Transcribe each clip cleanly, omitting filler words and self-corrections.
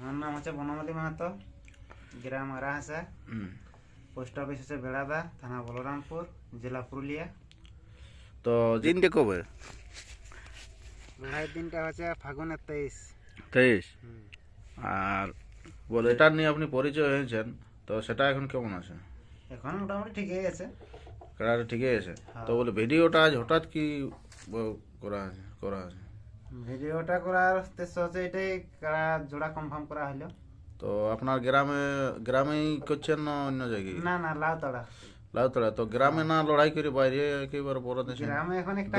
আমার নাম হচ্ছে বনমালী মাহাতো, গ্রাম আরাহাসা, পোস্ট অফিস হচ্ছে বেড়াদা, থানা বলরামপুর, জেলা পুরুলিয়া। তো দিনটা কবে? লড়াইয়ের দিনটা হচ্ছে ফাগুনের 23। 23। আর বলে এটা নিয়ে আপনি পরিচয় হয়েছেন, তো সেটা এখন কেমন আছে? এখন মোটামুটি ঠিকই আছে। খেলাটা ঠিকই আছে। হ্যাঁ। তো বলে ভিডিওটা আজ হঠাৎ কি করা আছে? ভিডিওটা করার উদ্দেশ্য হচ্ছে এটাই, কারা জোড়া কনফার্ম করা হলো। তো আপনার গ্রামেই করছেন না অন্য জায়গায়? না না, লাউতড়া। লাউতলা। তো গ্রামে না লড়াই করে বাইরে একেবারে বড় দেশে? গ্রামে এখন একটা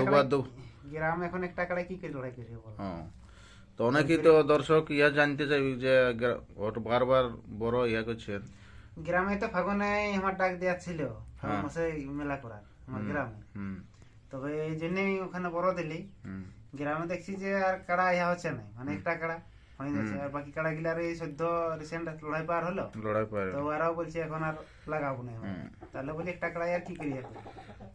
গ্রামে এখন একটা কাড়া কি করে লড়াই করে বলো? হ্যাঁ। তো অনেকেই তো দর্শক ইয়া জানতে চাই যে বারবার বড় ইয়া করছেন। গ্রামে তো ফাগুনে আমার ডাক দেওয়া ছিল, ফাগুন মাসে মেলা করার আমার গ্রামে। তবে এই জন্যই ওখানে বড় দিলি। গ্রামে দেখছি যে আর কাড়া ইয়া হচ্ছে না, মানে একটা কাড়া হয়ে যাচ্ছে, আর বাকি কাড়া গিলার এই সদ্য রিসেন্ট লড়াই পার হলো, তো ওরাও বলছে এখন আর লাগাবো না। তাহলে বলি একটা কাড়া আর কি করি এখন।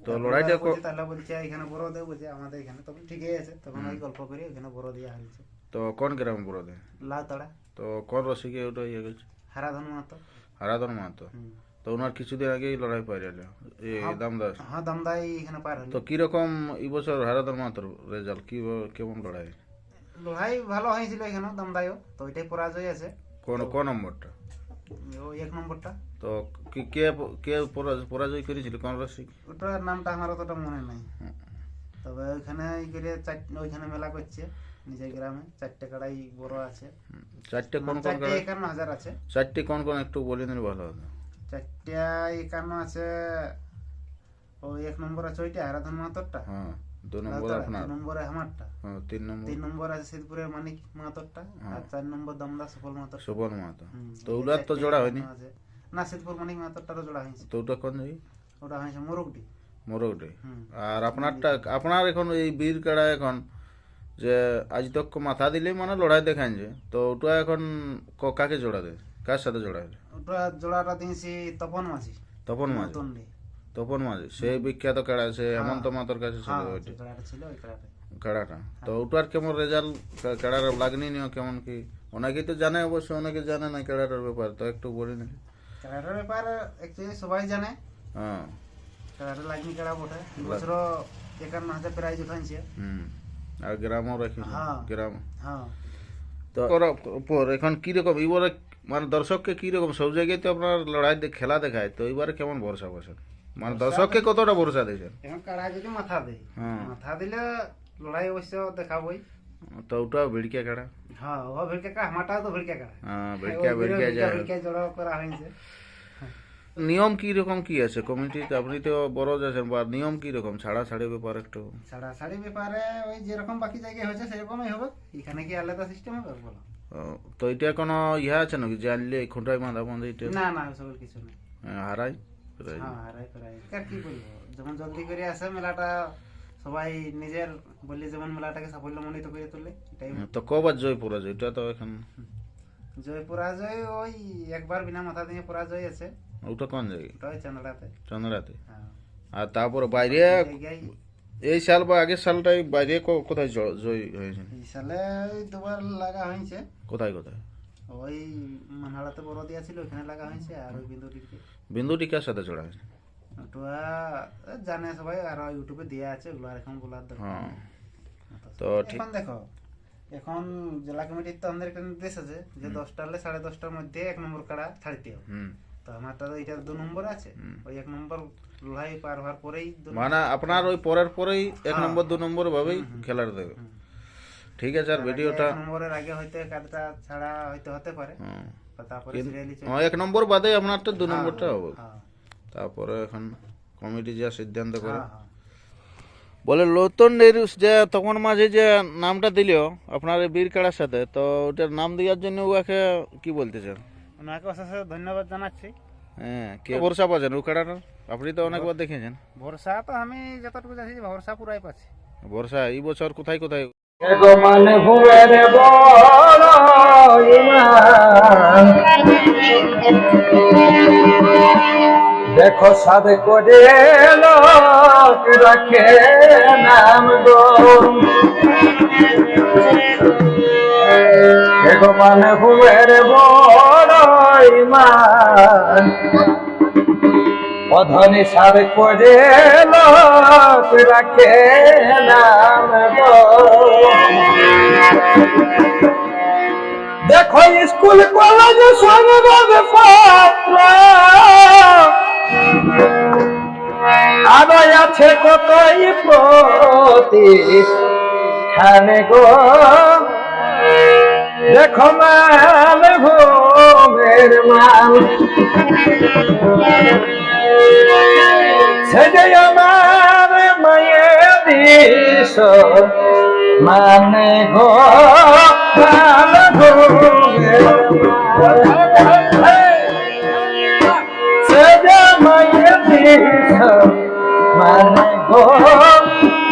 তো লড়াইটা তাহলে বলছে এখানে বড় দেব, বলছে আমাদের এখানে, তখন ঠিকই আছে। তখন ওই গল্প করে ওখানে বড় দেওয়া হয়েছে। তো কোন গ্রামে বড় দেয়? লাউতড়া। তো কোন রসিকে ওটা ইয়ে করছে? হারাধন মাহাতো। হারাধন মাহাতো। তো ওনার কিছুদিন আগেই লড়াই পাই গেল এই দামদাস। হ্যাঁ, দামদাই এখানে পার হলো। তো কিরকম এই বছর হারাধন মাহাতোর রেজাল্ট কেমন লড়াই? লড়াই ভালো হয়েছিল এখানে দামদাইও, তো ওইটাই পরাজয় আছে। কোন নম্বরটা? ও 1 নম্বরটা। তো কে কে পরাজয় করেছিল, কোন রসিক? ওটার নামটা আমার অতটা মনে নাই। তবে ওইখানে ওইখানে মেলা করছে নিজের গ্রামে, 4টে কাড়াই বড় আছে। 4টে কোন কোন? 51,000 আছে। 4টে কোন কোন একটু বলে দিলে ভালো হতো। 4টা 51 আছে। ও 1 নম্বর আছে ওইটা হারাধন মাহাতোরটা। হ্যাঁ। 2 নম্বর আপনার। 2 নম্বরে আমারটা। হ্যাঁ। 3 নম্বর আছে সিদ্ধপুরের মানিক মাহাতোরটা। আর 4 নম্বর দমদা সফল মাহাতোর। সফল মাহাতো। তো ওগুলার তো জোড়া হয়নি না, সিদ্ধপুর মানিক মাহাতোরটারও জোড়া হয়েছে। তো ওটা কোন জায়গায়? ওটা হয়েছে মোরগডি। মোরগডি। আর আপনার এখন এই বীর কাড়া এখন যে আজ তক মাথা দিলেই মানে লড়াই দেখান যে, তো ওটা এখন কাকে জোড়া দেয়, কার সাথে জোড়া দেয়? ওটা জোড়াটা দিয়েছি তপন মাঝি। তপন মাঝি সেই বিখ্যাত কাড়া, সে হেমন্ত মাতর কাছে ছিল ওইটা কাড়াটা। তো ওটার কেমন রেজাল্ট, কাড়ার লাগনি নিও কেমন কি? অনেকেই তো জানে, অবশ্য অনেকে জানে না কাড়াটার ব্যাপার, তো একটু বলে নি। কাড়াটার ব্যাপার অ্যাকচুয়ালি সবাই জানে। হ্যাঁ। কাড়াটা লাগনি কাড়া বটে, বছর 51,000 প্রাইজ উঠাইছে। আর গ্রামও রাখি। গ্রাম। হ্যাঁ। তো এখন কিরকম এবারে মানে দর্শককে কিরকম, সব জায়গায় তো আপনার লড়াই খেলা দেখায়, তো এবারে কেমন ভরসা পাচ্ছেন, মানে দর্শককে কতটা ভরসা দিয়েছেন? এখন কাড়া যদি মাথা দেয়, মাথা দিলে লড়াই অবশ্য দেখাবই। তো ওটা ভিড়কে কাড়া। হ্যাঁ, ও ভিড়কে কাড়া, আমারটাও তো ভিড়কে কাড়া। হ্যাঁ, ভিড়কে জড়ো করা হয়েছে। নিয়ম কি রকম কি আছে কমিটিতে? আপনি তো বড় আছেন, বা নিয়ম কি রকম ছাড়াছাড়ি ব্যাপার একটু? ছাড়াছাড়ি ব্যাপারে ওই যেরকম বাকি জায়গায় হয়েছে সেরকমই হবে, এখানে কি আলাদা সিস্টেম হবে বলো? তো এটা কোনো ইহা আছে নাকি যে আনলে খুঁটাই বাঁধা বাঁধা? না না, ওসব কিছু নেই। হারাই আর কি বলবো, যেমন জলদি করে আসে মেলাটা, সবাই নিজের বললে যেমন মেলাটাকে সাফল্যমণ্ডিত করে তোলে, এটাই। তো কবার জয় পরাজয় এটা তো এখন? জয় পরাজয় ওই একবার বিনা মাথা দিয়ে পরাজয় আছে। ওটা কোন জায়গায়? ওটা ওই চন্দ্রাতে। আর তারপরে বাইরে এই সাল বা আগের সালটাই বাইরে কোথায় জয় হয়েছে? এই সালে ওই 2বার লাগা হয়েছে। কোথায়? ওই মানহাড়াতে বড় দিয়া ছিল, ওখানে লাগা হয়েছে। আর ওই বিন্দুটিকার সাথে জোড়া হয়েছে ওটা জানে সবাই, আর ইউটিউবে দেয়া আছে, ওগুলো আর এখন বলার দরকার। তো এখন দেখো, এখন জেলা কমিটির তো আমাদের একটা নির্দেশ আছে যে 10টা হলে 10:30টার মধ্যে 1 নম্বর কাড়া ছাড়তে হবে। তো আমারটা তো এটা 2 নম্বর আছে, ওই 1 নম্বর লড়াই পার হওয়ার পরেই মানে আপনার ওই পরেই 1 নম্বর 2 নম্বর ভাবেই খেলার দেবে। ঠিক আছে। আর ভিডিওটা 1 নম্বরের আগে হয়তো কাড়াটা ছাড়া হতে পারে, তারপরে সিরিয়ালি 1 নম্বর বাদে আপনারটা 2 নম্বরটা হবে। তারপরে এখন কমিটি যা সিদ্ধান্ত করে। বলে নতুন যে তখন মাঝে যে নামটা দিল আপনার এই বীর কাড়ার সাথে, তো ওটার নাম দেওয়ার জন্য ওকে কি বলতে চান? ওনাকে অশেষ ধন্যবাদ জানাচ্ছি। হ্যাঁ, কে ভরসা পাচ্ছেন ও কাড়াটার? আপনি তো অনেকবার দেখেছেন। ভরসা তো আমি যতটুকু জানি ভরসা পুরাই পাচ্ছি। ভরসা এই বছর কোথায় দেখো সাধে করে লোক রাখে নাম গো, দেখো মানে হুমের বড়ই মান অধনি সার করে লোক রাখে নাম গো। দেখো স্কুল কলেজ সংবাদ পত্র আরো আছে কতই প্রতিষ্ঠানে গো। দেখো মান ভূমের মান সে যে আমার মায়ের দিশ মানে গো মান ভূমের মান সে যে মায়ের দিশ মানে